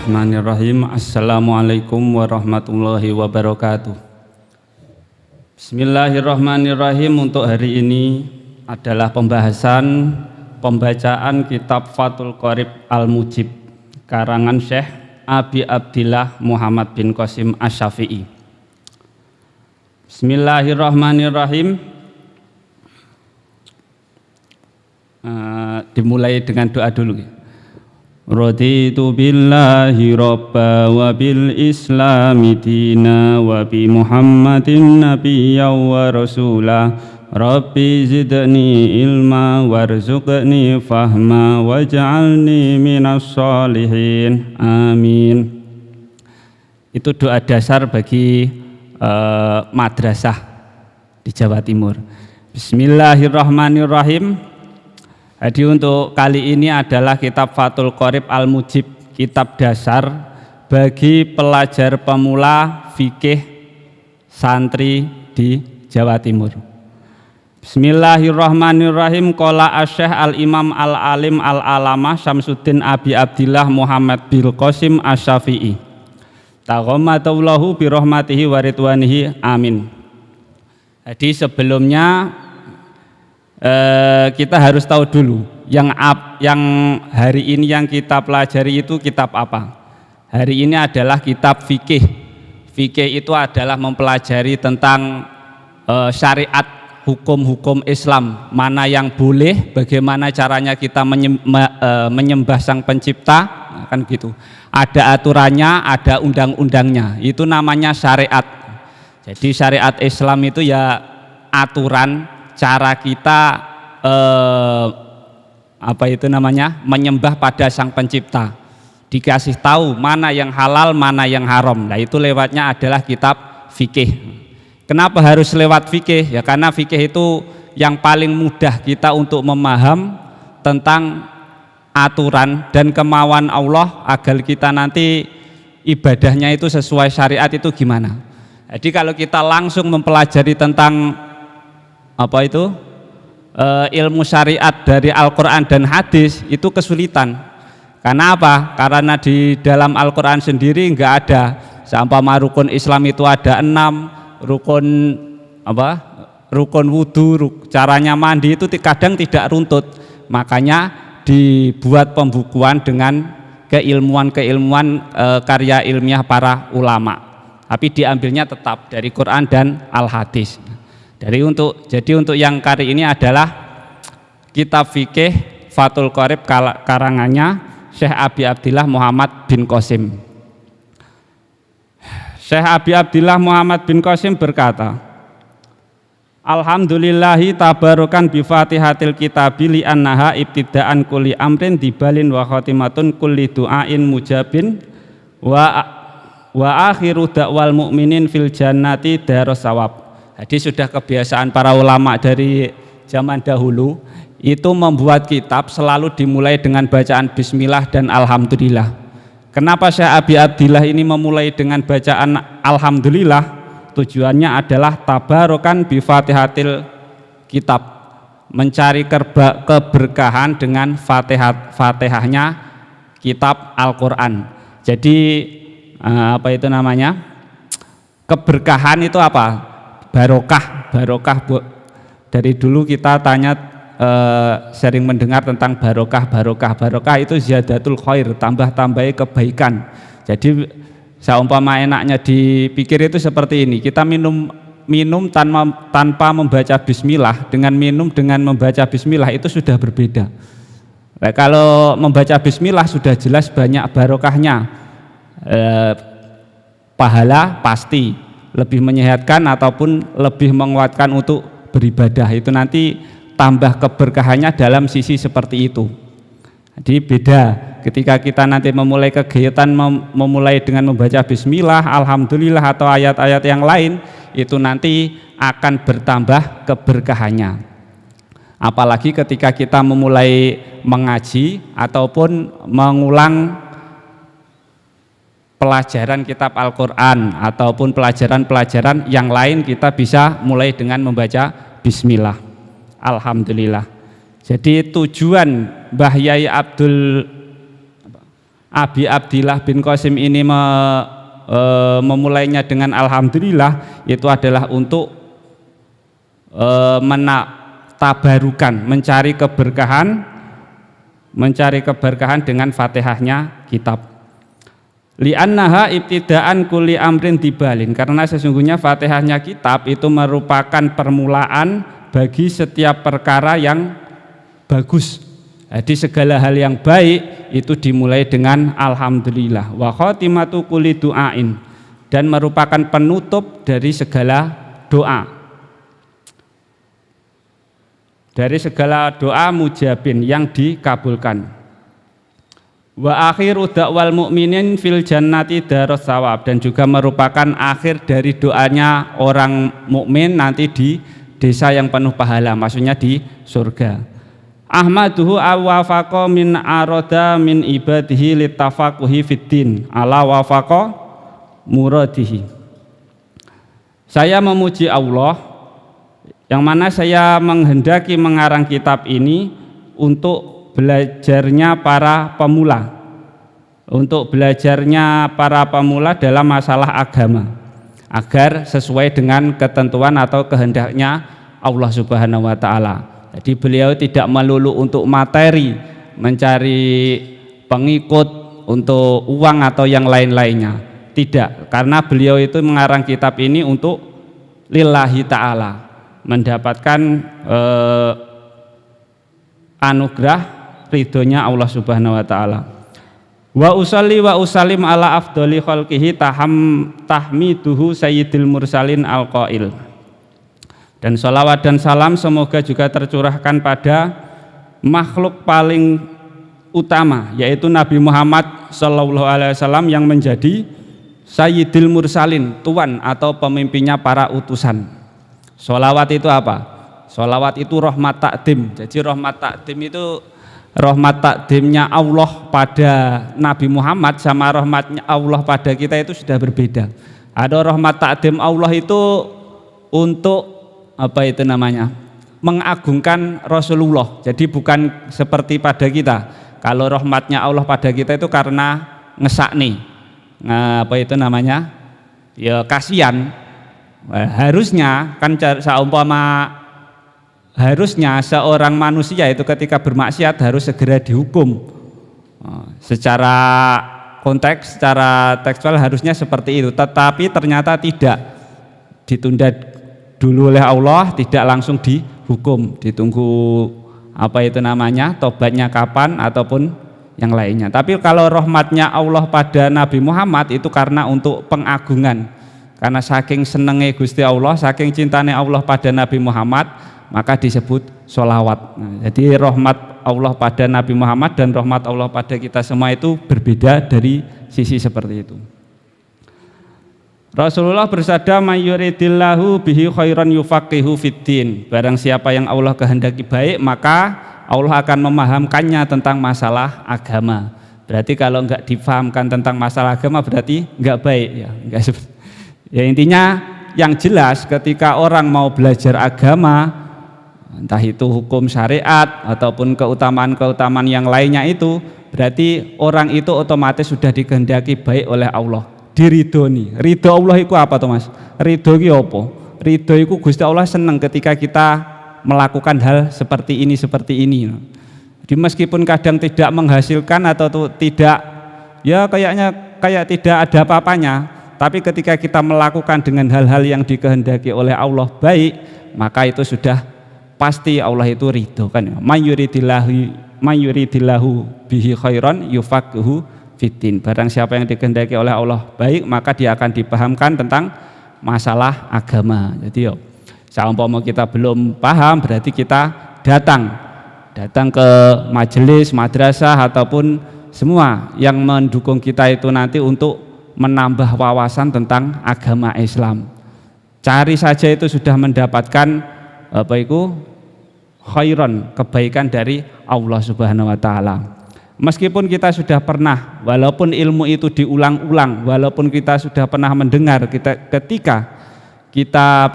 Bismillahirrahmanirrahim. Assalamualaikum warahmatullahi wabarakatuh. Bismillahirrahmanirrahim. Untuk hari ini adalah pembacaan kitab Fathul Qorib Al-Mujib karangan Syekh Abi Abdillah Muhammad bin Qasim Asy-Syafi'i. Bismillahirrahmanirrahim. Dimulai dengan doa dulu. Raditu billahi robba wa bil islami dina wa bi muhammadin nabiyya wa rasula rabbi zidni ilma warzuqni fahma waj'alni minas sholihin amin. Itu doa dasar bagi madrasah di Jawa Timur. Bismillahirrahmanirrahim. Jadi untuk kali ini adalah kitab Fathul Qorib Al-Mujib, kitab dasar bagi pelajar pemula fikih santri di Jawa Timur. Bismillahirrahmanirrahim. Qala Asy-Syaikh Al-Imam Al-Alim Al-Alamah Syamsuddin Abi Abdillah Muhammad bin Qasim Asy-Syafi'i. Taghammadallahu bi rahmatihi wa ridwanihi amin. Jadi sebelumnya kita harus tahu dulu yang hari ini yang kita pelajari itu kitab apa. Hari ini adalah kitab fikih. Fikih itu adalah mempelajari tentang syariat, hukum-hukum Islam, mana yang boleh, bagaimana caranya kita menyembah Sang Pencipta, kan gitu. Ada aturannya, ada undang-undangnya. Itu namanya syariat. Jadi syariat Islam itu ya aturan cara kita menyembah pada Sang Pencipta, dikasih tahu mana yang halal, mana yang haram. Nah itu lewatnya adalah kitab fikih. Kenapa harus lewat fikih? Ya karena fikih itu yang paling mudah kita untuk memaham tentang aturan dan kemauan Allah agar kita nanti ibadahnya itu sesuai syariat itu gimana. Jadi kalau kita langsung mempelajari tentang ilmu syariat dari Al-Quran dan hadis itu kesulitan. Karena apa? Karena di dalam Al-Quran sendiri enggak ada. Seumpama rukun Islam itu ada 6, rukun wudhu, caranya mandi itu kadang tidak runtut. Makanya dibuat pembukuan dengan keilmuan karya ilmiah para ulama. Tapi diambilnya tetap dari Quran dan Al-Hadis. Jadi untuk yang kali ini adalah kitab fikih Fathul Qorib karangannya Syekh Abi Abdillah Muhammad bin Qasim. Syekh Abi Abdillah Muhammad bin Qasim berkata, Alhamdulillahi tabarukan bi Fatihatil kitabi li annaha ibtidaan kulli amrin dibalin wa khatimatun kulli du'ain mujabin wa akhiru da'wal mu'minin fil jannati darus sawab. Jadi sudah kebiasaan para ulama dari zaman dahulu itu membuat kitab selalu dimulai dengan bacaan bismillah dan alhamdulillah. Kenapa Syekh Abi Abdillah ini memulai dengan bacaan alhamdulillah? Tujuannya adalah tabarukan bi Fatihatil kitab, mencari keberkahan dengan Fatihahnya kitab Al-Qur'an. Jadi keberkahan itu apa? Barokah. Dari dulu kita sering mendengar tentang barokah itu ziyadatul khair, tambah-tambahi kebaikan. Jadi seumpama enaknya dipikir itu seperti ini, kita minum tanpa membaca bismillah dengan minum dengan membaca bismillah itu sudah berbeda. Nah, kalau membaca bismillah sudah jelas banyak barokahnya, pahala pasti, lebih menyehatkan ataupun lebih menguatkan untuk beribadah. Itu nanti tambah keberkahannya dalam sisi seperti itu. Jadi beda ketika kita nanti memulai kegiatan memulai dengan membaca bismillah, alhamdulillah atau ayat-ayat yang lain, itu nanti akan bertambah keberkahannya. Apalagi ketika kita memulai mengaji ataupun mengulang pelajaran kitab Al-Quran ataupun pelajaran-pelajaran yang lain, kita bisa mulai dengan membaca bismillah, alhamdulillah. Jadi tujuan Mbah Yai Abi Abdillah bin Qasim ini memulainya dengan alhamdulillah, itu adalah untuk tabarukan, mencari keberkahan dengan Fatihahnya kitab. Li'annaha ibtidaan kulli amrin dibalin, karena sesungguhnya Fatihahnya kitab itu merupakan permulaan bagi setiap perkara yang bagus. Jadi segala hal yang baik itu dimulai dengan alhamdulillah. Wa khatimatu kulli du'ain, dan merupakan penutup dari segala doa. Dari segala doa mujabin yang dikabulkan. Wa akhiru da'wal mu'minin fil jannati darus sawab, dan juga merupakan akhir dari doanya orang mukmin nanti di desa yang penuh pahala, maksudnya di surga. Ahmaduhu awafaqa min aroda min ibadihi litafaquhi fiddin ala wafaqa muradihi. Saya memuji Allah yang mana saya menghendaki mengarang kitab ini untuk belajarnya para pemula, dalam masalah agama, agar sesuai dengan ketentuan atau kehendaknya Allah Subhanahu wa ta'ala. Jadi beliau tidak melulu untuk materi, mencari pengikut untuk uang atau yang lain-lainnya, tidak, karena beliau itu mengarang kitab ini untuk lillahi ta'ala, mendapatkan anugerah ridhonya Allah Subhanahu wa ta'ala. Wa usalli wa usalim ala afdoli khalqihi tahmiduhu sayyidil mursalin al-qail. Dan sholawat dan salam semoga juga tercurahkan pada makhluk paling utama, yaitu Nabi Muhammad SAW yang menjadi sayyidil mursalin, tuan atau pemimpinnya para utusan. Sholawat itu apa? Sholawat itu rahmat takdim. Jadi rahmat takdim itu rahmat takdimnya Allah pada Nabi Muhammad sama rahmatnya Allah pada kita itu sudah berbeda. Ada rahmat takdim Allah itu untuk mengagungkan Rasulullah. Jadi bukan seperti pada kita. Kalau rahmatnya Allah pada kita itu karena ngesakni, ya kasihan. Harusnya kan harusnya seorang manusia itu ketika bermaksiat harus segera dihukum. Secara konteks, secara tekstual harusnya seperti itu, tetapi ternyata tidak, ditunda dulu oleh Allah, tidak langsung dihukum, ditunggu tobatnya kapan ataupun yang lainnya. Tapi kalau rahmatnya Allah pada Nabi Muhammad itu karena untuk pengagungan, karena saking senenge Gusti Allah, saking cintanya Allah pada Nabi Muhammad, maka disebut sholawat. Jadi rahmat Allah pada Nabi Muhammad dan rahmat Allah pada kita semua itu berbeda dari sisi seperti itu. Rasulullah bersabda, "Mayyuridillahu bihi khairan yufaqihu fiddin." Barang siapa yang Allah kehendaki baik, maka Allah akan memahamkannya tentang masalah agama. Berarti kalau enggak difahamkan tentang masalah agama berarti enggak baik ya. Ya intinya yang jelas ketika orang mau belajar agama, entah itu hukum syariat ataupun keutamaan-keutamaan yang lainnya itu, berarti orang itu otomatis sudah dikehendaki baik oleh Allah. Diridhoni. Ridho Allah itu apa toh Mas? Ridho itu apa? Ridho itu Gusti Allah senang ketika kita melakukan hal seperti ini. Jadi meskipun kadang tidak menghasilkan atau tidak, ya kayak tidak ada apa-apanya, tapi ketika kita melakukan dengan hal-hal yang dikehendaki oleh Allah baik, maka itu sudah pasti Allah itu ridho kan. Mayuridillahu bihi khairan yufaqihu fiddin. Barang siapa yang dikehendaki oleh Allah baik, maka dia akan dipahamkan tentang masalah agama. Jadi seumpama kita belum paham, berarti kita datang ke majelis, madrasah ataupun semua yang mendukung kita itu nanti untuk menambah wawasan tentang agama Islam. Cari saja itu sudah mendapatkan khairan, kebaikan dari Allah Subhanahu wa ta'ala. Meskipun kita sudah pernah, walaupun ilmu itu diulang-ulang, walaupun kita sudah pernah mendengar, ketika kita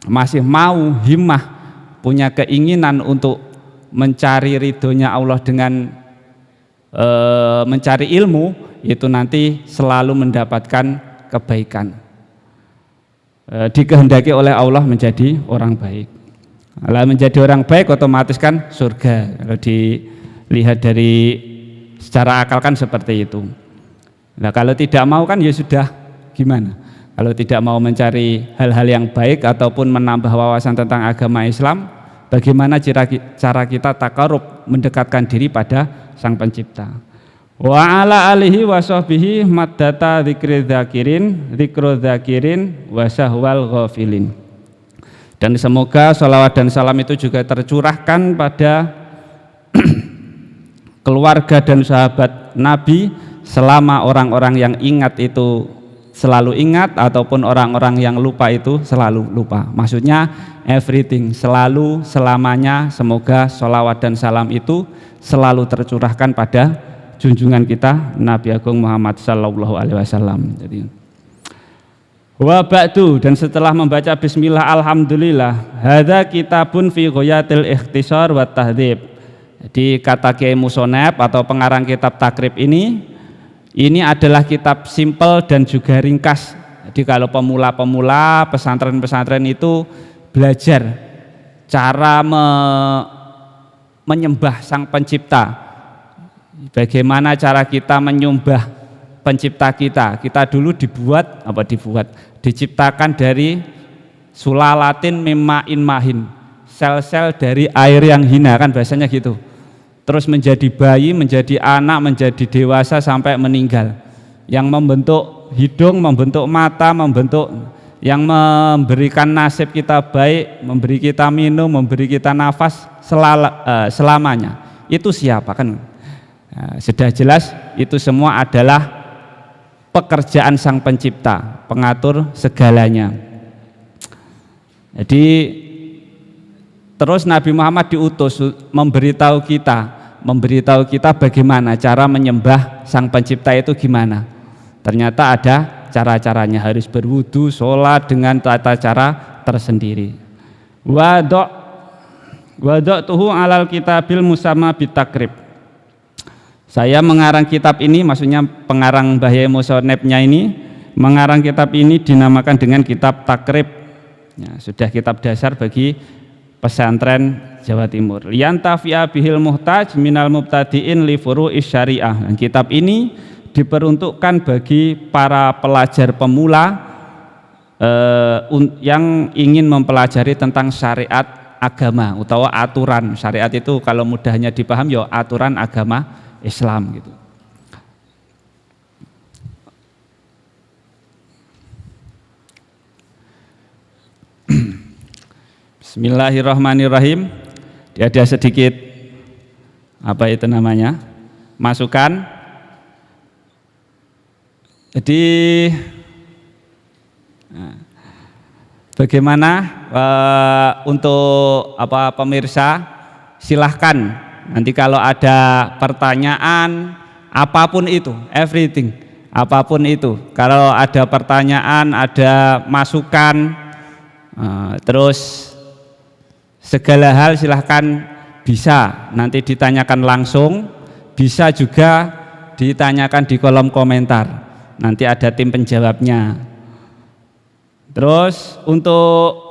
masih mau himmah, punya keinginan untuk mencari ridhonya Allah dengan mencari ilmu itu nanti selalu mendapatkan kebaikan. Dikehendaki oleh Allah menjadi orang baik. Kalau menjadi orang baik otomatis kan surga. Kalau dilihat dari secara akal kan seperti itu. Nah kalau tidak mau kan ya sudah, gimana? Kalau tidak mau mencari hal-hal yang baik ataupun menambah wawasan tentang agama Islam, bagaimana cara kita takarub, mendekatkan diri pada Sang Pencipta. Wa ala alihi wa sahbihi maddata dzikri dzakirin wa sahwal ghafilin. Dan semoga sholawat dan salam itu juga tercurahkan pada keluarga dan sahabat Nabi selama orang-orang yang ingat itu selalu ingat ataupun orang-orang yang lupa itu selalu lupa. Maksudnya everything, selalu, selamanya, semoga sholawat dan salam itu selalu tercurahkan pada junjungan kita Nabi Agung Muhammad sallallahu alaihi wasallam. Jadi wa ba'du, dan setelah membaca bismillah alhamdulillah, hadza kitabun fi ghayatil ikhtisar wa tahdhib. Jadi kata Kiai Musonep atau pengarang kitab takrib ini adalah kitab simpel dan juga ringkas. Jadi kalau pemula-pemula pesantren-pesantren itu belajar cara menyembah Sang Pencipta. Bagaimana cara kita menyembah Pencipta kita. Kita dulu diciptakan dari sulalatin mimma'in mahin. Sel-sel dari air yang hina, kan bahasanya gitu. Terus menjadi bayi, menjadi anak, menjadi dewasa sampai meninggal. Yang membentuk hidung, membentuk mata, yang memberikan nasib kita baik, memberi kita minum, memberi kita nafas selamanya. Itu siapa kan? Nah, sudah jelas itu semua adalah pekerjaan Sang Pencipta, pengatur segalanya. Jadi terus Nabi Muhammad diutus memberitahu kita bagaimana cara menyembah Sang Pencipta itu gimana. Ternyata ada cara-caranya, harus berwudu, sholat dengan tata cara tersendiri. Wada'tuhu alal kitabil musamma bitakrib. Saya mengarang kitab ini, maksudnya pengarang Mbah Yai Musonepnya ini mengarang kitab ini dinamakan dengan kitab takrib. Ya, sudah kitab dasar bagi pesantren Jawa Timur. Liyantafi'a bihil muhtaj minal mubtadi'in li furu'is syariah. Dan kitab ini diperuntukkan bagi para pelajar pemula yang ingin mempelajari tentang syariat agama atau aturan. Syariat itu kalau mudahnya dipaham ya aturan agama Islam gitu. Bismillahirrahmanirrahim. Ada sedikit apa itu namanya? Masukan. Jadi bagaimana untuk pemirsa, silahkan nanti kalau ada pertanyaan apapun itu, everything, apapun itu, kalau ada pertanyaan, ada masukan, terus segala hal silahkan, bisa nanti ditanyakan langsung, bisa juga ditanyakan di kolom komentar, nanti ada tim penjawabnya. Terus untuk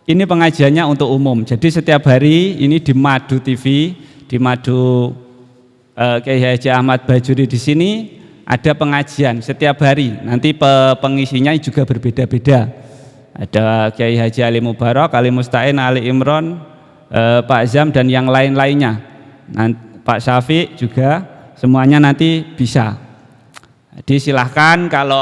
ini pengajiannya untuk umum, jadi setiap hari ini di Madu TV, di Madu Kiai Haji Ahmad Bajuri di sini ada pengajian setiap hari. Nanti pengisinya juga berbeda-beda. Ada Kiai Haji Ali Mubarak, Ali Musta'in, Ali Imron, Pak Zam dan yang lain-lainnya. Pak Syafiq juga, semuanya nanti bisa. Jadi silahkan kalau